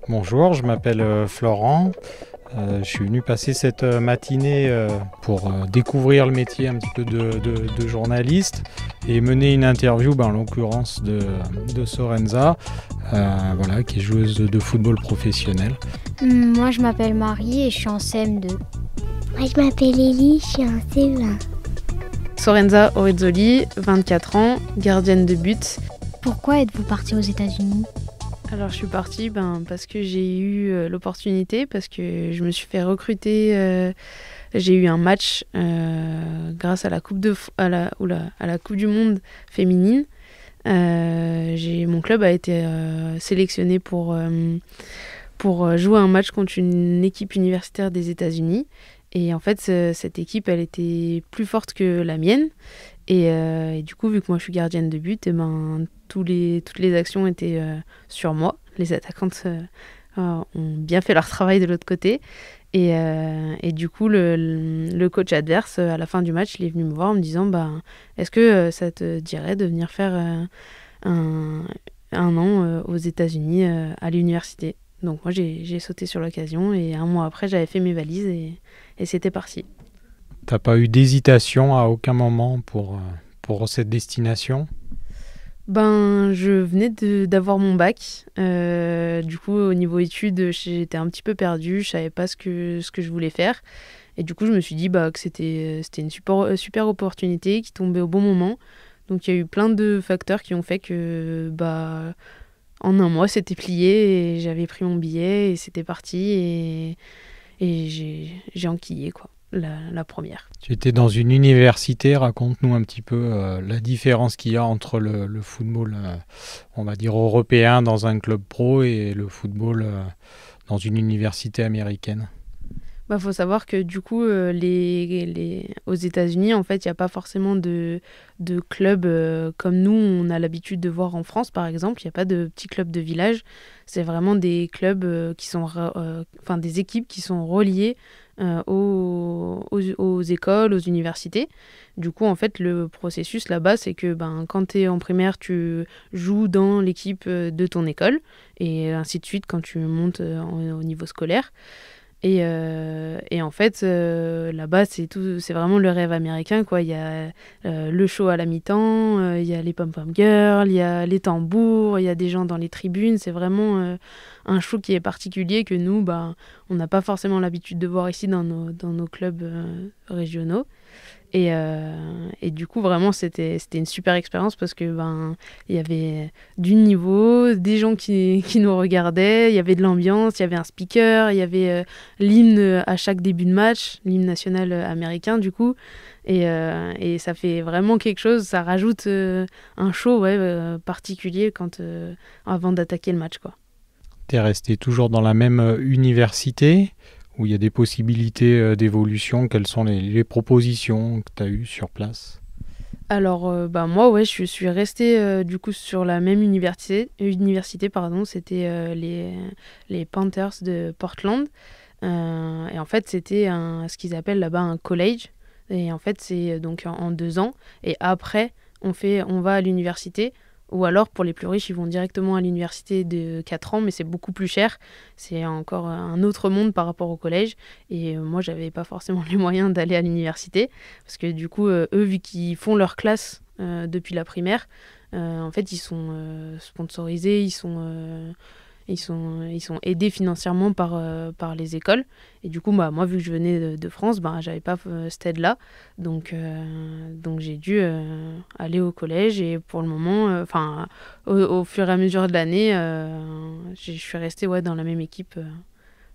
Bonjour, je m'appelle Florent. Je suis venu passer cette matinée pour découvrir le métier un petit peu de journaliste et mener une interview, en l'occurrence de Sorenza, voilà, qui est joueuse de football professionnel. Moi, je m'appelle Marie et je suis en CM2. Moi, je m'appelle Ellie, je suis en CE1. Sorenza Orezzoli, 24 ans, gardienne de but. Pourquoi êtes-vous partie aux États-Unis ? Alors je suis partie parce que j'ai eu l'opportunité, parce que je me suis fait recruter. J'ai eu un match grâce à la Coupe à la Coupe du Monde féminine. Mon club a été sélectionné pour jouer un match contre une équipe universitaire des États-Unis. Et en fait, cette équipe, elle était plus forte que la mienne. Et du coup, vu que moi je suis gardienne de but, toutes les actions étaient sur moi. Les attaquantes ont bien fait leur travail de l'autre côté. Et du coup, le coach adverse, à la fin du match, il est venu me voir en me disant est-ce que ça te dirait de venir faire un an aux États-Unis à l'université. Donc moi, j'ai sauté sur l'occasion et un mois après, j'avais fait mes valises et c'était parti. T'as pas eu d'hésitation à aucun moment pour cette destination ? Je venais d'avoir mon bac. Du coup, au niveau études, j'étais un petit peu perdue. Je savais pas ce que je voulais faire. Et du coup, je me suis dit que c'était une super opportunité qui tombait au bon moment. Donc, il y a eu plein de facteurs qui ont fait que en un mois, c'était plié et j'avais pris mon billet et c'était parti. Et j'ai enquillé, quoi, la première. Tu étais dans une université, raconte-nous un petit peu la différence qu'il y a entre le football, on va dire européen dans un club pro et le football dans une université américaine. Faut savoir que du coup, aux États-Unis, en fait, il n'y a pas forcément de clubs comme nous, on a l'habitude de voir en France, par exemple. Il n'y a pas de petits clubs de village. C'est vraiment des clubs des équipes qui sont reliées aux écoles, aux universités. Du coup, en fait, le processus là-bas, c'est que quand tu es en primaire, tu joues dans l'équipe de ton école, et ainsi de suite quand tu montes au niveau scolaire. Et en fait, là-bas, c'est vraiment le rêve américain, quoi. Il y a le show à la mi-temps, il y a les pom-pom girls, il y a les tambours, il y a des gens dans les tribunes. C'est vraiment un show qui est particulier que nous, on n'a pas forcément l'habitude de voir ici dans nos clubs régionaux. Et du coup, vraiment, c'était une super expérience parce que il y avait du niveau, des gens qui nous regardaient, il y avait de l'ambiance, il y avait un speaker, il y avait l'hymne à chaque début de match, l'hymne national américain du coup. Et ça fait vraiment quelque chose, ça rajoute un show particulier avant d'attaquer le match, quoi. T'es resté toujours dans la même université où il y a des possibilités d'évolution? Quelles sont les propositions que tu as eues sur place? Alors, moi, je suis restée du coup sur la même université c'était les Panthers de Portland. Et en fait, c'était ce qu'ils appellent là-bas un college. Et en fait, c'est donc en 2 ans. Et après, on va à l'université. Ou alors, pour les plus riches, ils vont directement à l'université de 4 ans, mais c'est beaucoup plus cher. C'est encore un autre monde par rapport au collège. Et moi, j'avais pas forcément les moyens d'aller à l'université. Parce que du coup, eux, vu qu'ils font leur classe depuis la primaire, en fait, ils sont sponsorisés, ils sont aidés financièrement par les écoles. Et du coup, moi, vu que je venais de France, j'avais pas cette aide-là. Donc j'ai dû aller au collège. Et pour le moment, au fur et à mesure de l'année, je suis restée dans la même équipe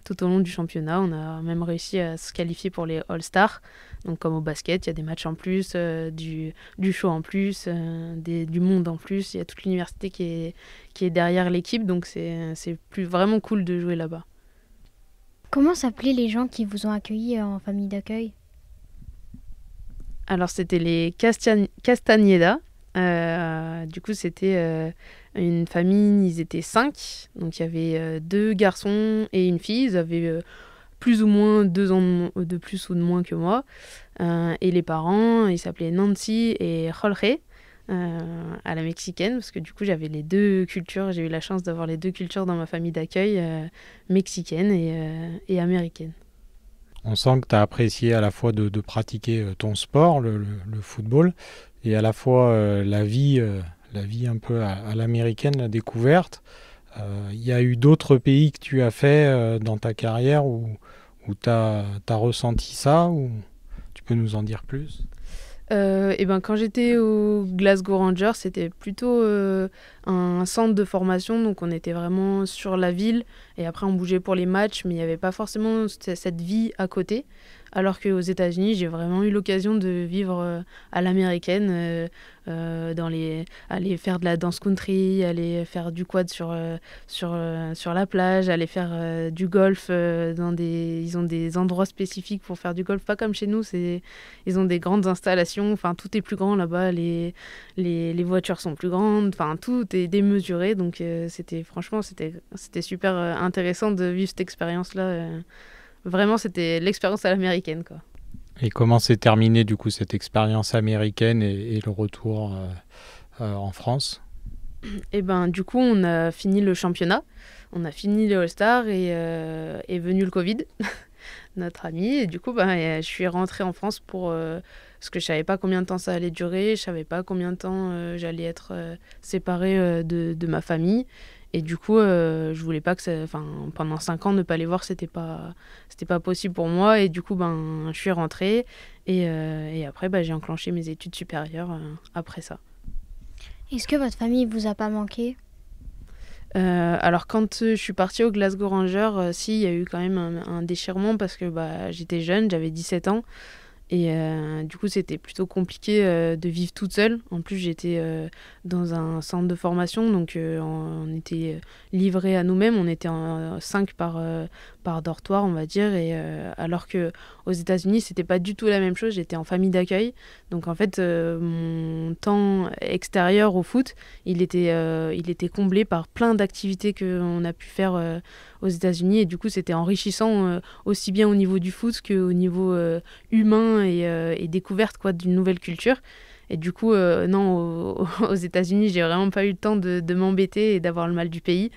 tout au long du championnat. On a même réussi à se qualifier pour les All-Stars. Donc comme au basket, il y a des matchs en plus, du show en plus, du monde en plus. Il y a toute l'université qui est derrière l'équipe, donc c'est vraiment cool de jouer là-bas. Comment s'appelaient les gens qui vous ont accueillis en famille d'accueil ? Alors c'était les Castañeda. Du coup c'était une famille, ils étaient 5. Donc il y avait 2 garçons et une fille. Ils avaient plus ou moins 2 ans de plus ou de moins que moi. Et les parents, ils s'appelaient Nancy et Jorge. à la mexicaine, parce que du coup j'avais les deux cultures, j'ai eu la chance d'avoir les deux cultures dans ma famille d'accueil, mexicaine et américaine. On sent que tu as apprécié à la fois de pratiquer ton sport, le football, et à la fois la vie un peu à l'américaine, la découverte. Il y a eu d'autres pays que tu as fait dans ta carrière où tu as ressenti ça, ou tu peux nous en dire plus? Et ben, quand j'étais au Glasgow Rangers, c'était plutôt un centre de formation, donc on était vraiment sur la ville et après on bougeait pour les matchs, mais il n'y avait pas forcément cette vie à côté. Alors qu'aux États-Unis, j'ai vraiment eu l'occasion de vivre à l'américaine, aller faire de la danse country, aller faire du quad sur la plage, aller faire du golf ils ont des endroits spécifiques pour faire du golf, pas comme chez nous, ils ont des grandes installations, enfin tout est plus grand là-bas, les voitures sont plus grandes, enfin tout est démesuré, donc c'était super intéressant de vivre cette expérience-là. Vraiment, c'était l'expérience à l'américaine, quoi. Et comment s'est terminée du coup cette expérience américaine et le retour en France? Et ben du coup, on a fini le championnat, on a fini le All-Star et est venu le Covid, notre ami. Et du coup, je suis rentrée en France parce que je savais pas combien de temps ça allait durer, je savais pas combien de temps j'allais être séparée de ma famille. Et du coup, je voulais pas pendant 5 ans, ne pas les voir, c'était pas possible pour moi. Et du coup, je suis rentrée et après, j'ai enclenché mes études supérieures après ça. Est-ce que votre famille vous a pas manqué? Alors, quand je suis partie au Glasgow Rangers, si, il y a eu quand même un déchirement parce que j'étais jeune, j'avais 17 ans. Et du coup, c'était plutôt compliqué de vivre toute seule. En plus, j'étais dans un centre de formation, donc on était livrés à nous-mêmes. On était 5 par dortoir, on va dire. Et alors qu'aux États-Unis, c'était pas du tout la même chose. J'étais en famille d'accueil. Donc en fait, mon temps extérieur au foot, il était comblé par plein d'activités qu'on a pu faire aux États-Unis. Et du coup, c'était enrichissant aussi bien au niveau du foot qu'au niveau humain et découverte d'une nouvelle culture. Et du coup, non, aux États-Unis, j'ai vraiment pas eu le temps de m'embêter et d'avoir le mal du pays.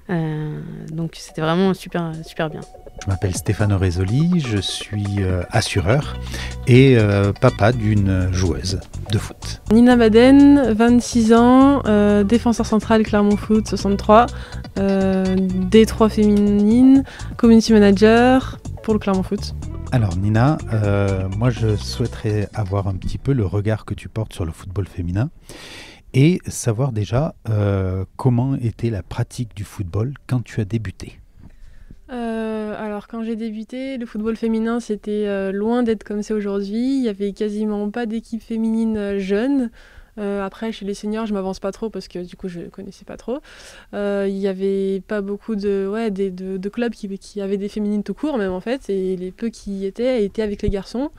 Donc c'était vraiment super, super bien. Je m'appelle Stéphane Orezoli, je suis assureur et papa d'une joueuse de foot. Nina Baden, 26 ans, défenseur central Clermont Foot 63, D3 féminine, community manager pour le Clermont Foot. Alors Nina, moi je souhaiterais avoir un petit peu le regard que tu portes sur le football féminin et savoir déjà comment était la pratique du football quand tu as débuté. Alors quand j'ai débuté, le football féminin c'était loin d'être comme c'est aujourd'hui. Il n'y avait quasiment pas d'équipe féminine jeune. Après chez les seniors je m'avance pas trop parce que du coup je connaissais pas trop. Il y avait pas beaucoup de clubs qui avaient des féminines tout court même en fait, et les peu qui y étaient avec les garçons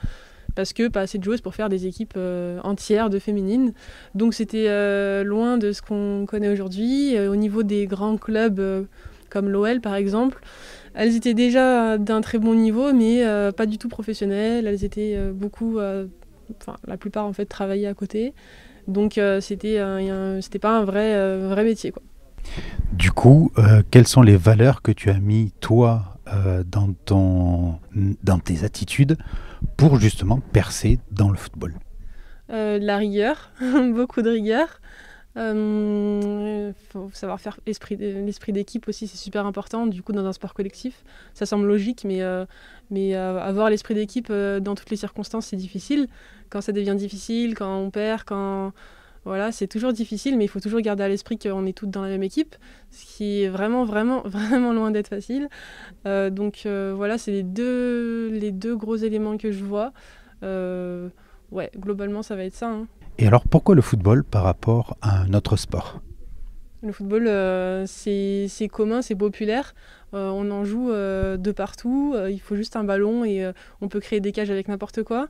parce que pas assez de joueuses pour faire des équipes entières de féminines. Donc c'était loin de ce qu'on connaît aujourd'hui. Au niveau des grands clubs comme l'OL par exemple, elles étaient déjà d'un très bon niveau mais pas du tout professionnelles. Elles étaient la plupart en fait travaillaient à côté. Donc c'était pas un vrai métier, quoi. Du coup, quelles sont les valeurs que tu as mis toi dans tes attitudes pour justement percer dans le football? La rigueur, beaucoup de rigueur. Faut savoir faire l'esprit d'équipe aussi, c'est super important. Du coup, dans un sport collectif, ça semble logique, mais avoir l'esprit d'équipe dans toutes les circonstances, c'est difficile. Quand ça devient difficile, quand on perd, voilà, c'est toujours difficile, mais il faut toujours garder à l'esprit qu'on est toutes dans la même équipe, ce qui est vraiment, vraiment, vraiment loin d'être facile. Donc voilà, c'est les deux gros éléments que je vois. Globalement, ça va être ça, hein. Et alors, pourquoi le football par rapport à un autre sport? Le football, c'est commun, c'est populaire. On en joue de partout. Il faut juste un ballon et on peut créer des cages avec n'importe quoi.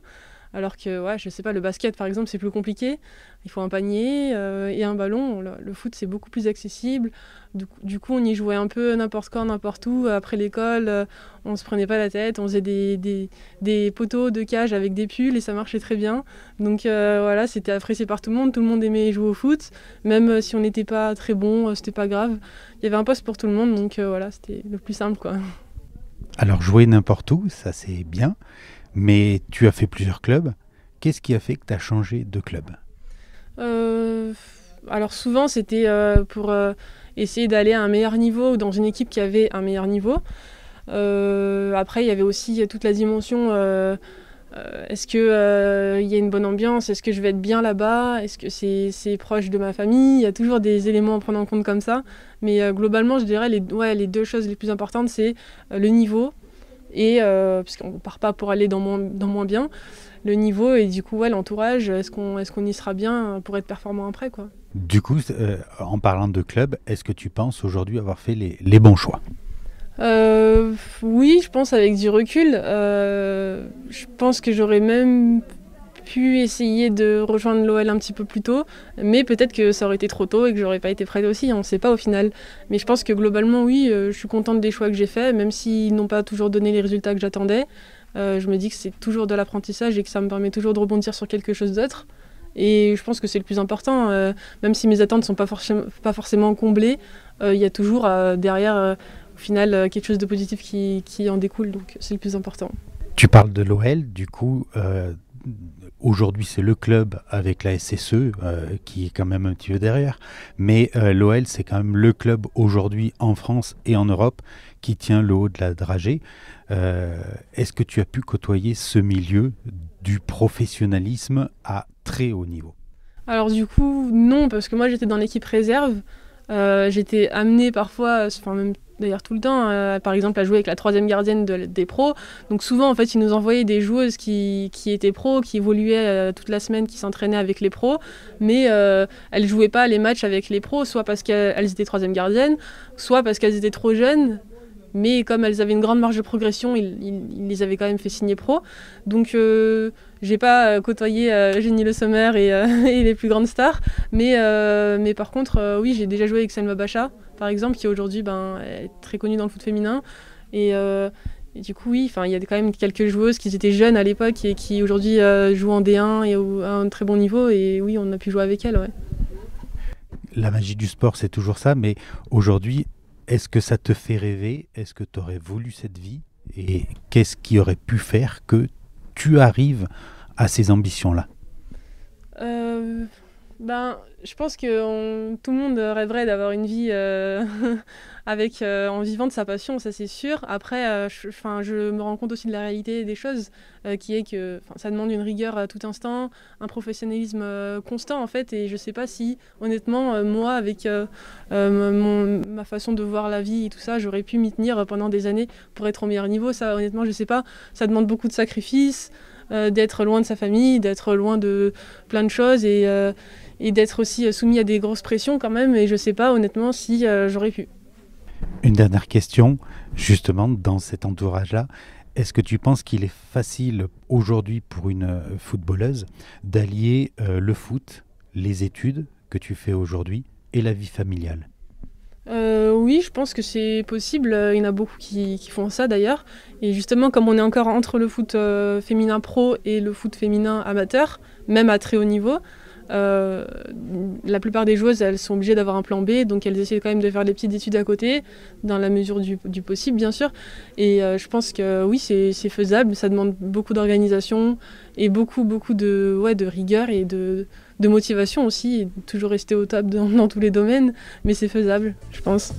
Alors que, ouais, je sais pas, le basket, par exemple, c'est plus compliqué. Il faut un panier et un ballon. Le foot, c'est beaucoup plus accessible. Du coup, on y jouait un peu n'importe quand, n'importe où. Après l'école, on se prenait pas la tête. On faisait des poteaux de cage avec des pulls et ça marchait très bien. Donc voilà, c'était apprécié par tout le monde. Tout le monde aimait jouer au foot. Même si on n'était pas très bon, c'était pas grave. Il y avait un poste pour tout le monde. Donc voilà, c'était le plus simple, quoi. Alors jouer n'importe où, ça c'est bien, mais tu as fait plusieurs clubs. Qu'est-ce qui a fait que tu as changé de club ? Alors souvent c'était pour essayer d'aller à un meilleur niveau ou dans une équipe qui avait un meilleur niveau. Après il y avait aussi toute la dimension est-ce que y a une bonne ambiance, est-ce que je vais être bien là-bas, est-ce que c'est proche de ma famille, il y a toujours des éléments à prendre en compte comme ça. Mais globalement je dirais les deux choses les plus importantes c'est le niveau et parce qu'on part pas pour aller dans moins bien. Le niveau et du coup l'entourage, est-ce qu'on y sera bien pour être performant après, quoi. Du coup, en parlant de club, est-ce que tu penses aujourd'hui avoir fait les bons choix ? Oui, je pense avec du recul. Je pense que j'aurais même pu essayer de rejoindre l'OL un petit peu plus tôt, mais peut-être que ça aurait été trop tôt et que j'aurais pas été prête aussi, on ne sait pas au final. Mais je pense que globalement, oui, je suis contente des choix que j'ai faits, même s'ils n'ont pas toujours donné les résultats que j'attendais. Je me dis que c'est toujours de l'apprentissage et que ça me permet toujours de rebondir sur quelque chose d'autre. Et je pense que c'est le plus important. Même si mes attentes ne sont pas forcément comblées, il y a toujours derrière, au final, quelque chose de positif qui en découle. Donc c'est le plus important. Tu parles de l'OL, du coup, aujourd'hui c'est le club avec la SSE qui est quand même un petit peu derrière. Mais l'OL, c'est quand même le club aujourd'hui en France et en Europe qui tient le haut de la dragée. Est-ce que tu as pu côtoyer ce milieu du professionnalisme à très haut niveau ? Alors du coup, non, parce que moi j'étais dans l'équipe réserve. J'étais amenée parfois, enfin même d'ailleurs tout le temps, par exemple à jouer avec la 3e gardienne des pros. Donc souvent en fait ils nous envoyaient des joueuses qui étaient pros, qui évoluaient toute la semaine, qui s'entraînaient avec les pros, mais elles jouaient pas les matchs avec les pros, soit parce qu'elles étaient 3e gardiennes, soit parce qu'elles étaient trop jeunes. Mais comme elles avaient une grande marge de progression, ils les avaient quand même fait signer pro. Donc j'ai pas côtoyé Jenny Le Sommer et les plus grandes stars. Mais par contre, oui, j'ai déjà joué avec Selma Bacha, par exemple, qui aujourd'hui est très connue dans le foot féminin. Et du coup, oui, il y a quand même quelques joueuses qui étaient jeunes à l'époque et qui aujourd'hui jouent en D1 et à un très bon niveau. Et oui, on a pu jouer avec elles. Ouais. La magie du sport, c'est toujours ça. Mais aujourd'hui, est-ce que ça te fait rêver ? Est-ce que tu aurais voulu cette vie ? Et qu'est-ce qui aurait pu faire que tu arrives à ces ambitions-là ? Je pense que tout le monde rêverait d'avoir une vie en vivant de sa passion, ça c'est sûr. Après, je me rends compte aussi de la réalité des choses, qui est que ça demande une rigueur à tout instant, un professionnalisme constant en fait. Et je sais pas si, honnêtement, moi, avec ma façon de voir la vie et tout ça, j'aurais pu m'y tenir pendant des années pour être au meilleur niveau. Ça, honnêtement, je sais pas. Ça demande beaucoup de sacrifices. D'être loin de sa famille, d'être loin de plein de choses et d'être aussi soumis à des grosses pressions quand même. Et je sais pas honnêtement si j'aurais pu. Une dernière question, justement dans cet entourage-là. Est-ce que tu penses qu'il est facile aujourd'hui pour une footballeuse d'allier le foot, les études que tu fais aujourd'hui et la vie familiale ? Oui, je pense que c'est possible. Il y en a beaucoup qui font ça d'ailleurs. Et justement, comme on est encore entre le foot féminin pro et le foot féminin amateur, même à très haut niveau, la plupart des joueuses, elles sont obligées d'avoir un plan B, donc elles essaient quand même de faire des petites études à côté, dans la mesure du possible, bien sûr. Et je pense que oui, c'est faisable. Ça demande beaucoup d'organisation et beaucoup de rigueur et de motivation aussi, et toujours rester au top dans tous les domaines, mais c'est faisable, je pense.